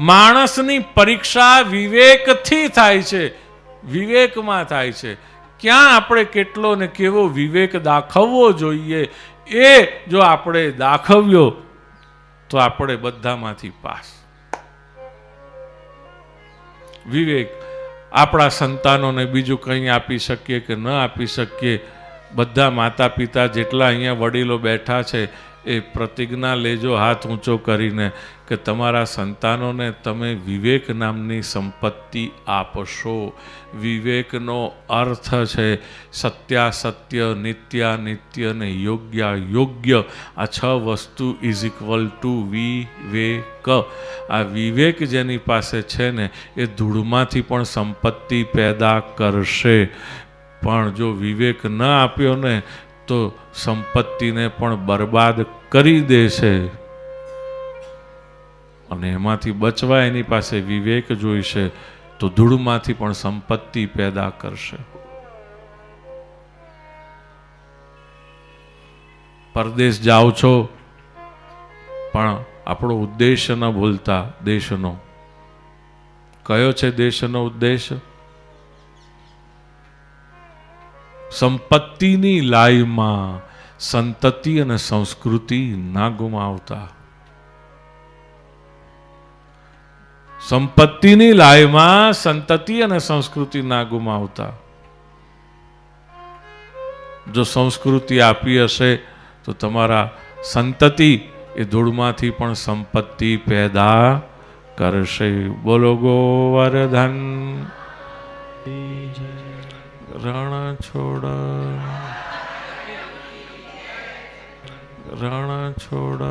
માણસની પરીક્ષા વિવેકથી થાય છે, વિવેકમાં થાય છે. ક્યાં આપણે કેટલો ને કેવો વિવેક દાખવવો જોઈએ, એ જો આપણે દાખવ્યો તો આપણે બધામાંથી પાસ. વિવેક આપણા સંતાનોને બીજું કંઈ આપી શકીએ કે ન આપી શકીએ, બધા માતા પિતા જેટલા અહીંયા વડીલો બેઠા છે એ પ્રતિજ્ઞા લેજો હાથ ઊંચો કરીને કે તમારા સંતાનોને તમે વિવેક નામની સંપત્તિ આપશો. વિવેકનો અર્થ છે સત્યાસત્ય, નિત્યાનિત્ય ને યોગ્ય. આ 6 વસ્તુ ઇઝ ઇક્વલ ટુ વિવેક. આ વિવેક જેની પાસે છે ને એ ધૂળમાંથી પણ સંપત્તિ પેદા કરશે. પણ જો વિવેક ન આપ્યો ને તો સંપત્તિને પણ બરબાદ કરી દેશે. અને એમાંથી બચવા એની પાસે વિવેક જોઈશે, તો ધૂળમાંથી પણ સંપત્તિ પેદા કરશે. પરદેશ જાઓ છો પણ આપણો ઉદ્દેશ ન ભૂલતા. દેશનો કયો છે? દેશનો ઉદ્દેશ સંપત્તિની લાઈમાં સંતતિ અને સંસ્કૃતિ ના ગુમાવતા. સંપત્તિની લાઈમાં સંતતિ અને સંસ્કૃતિ ના ગુમાવતા. જો સંસ્કૃતિ આપી હશે તો તમારા સંતતિ એ ધૂળમાંથી પણ સંપત્તિ પેદા કરશે. બોલો ગોવર્ધન રણ છોડ, રણ છોડ.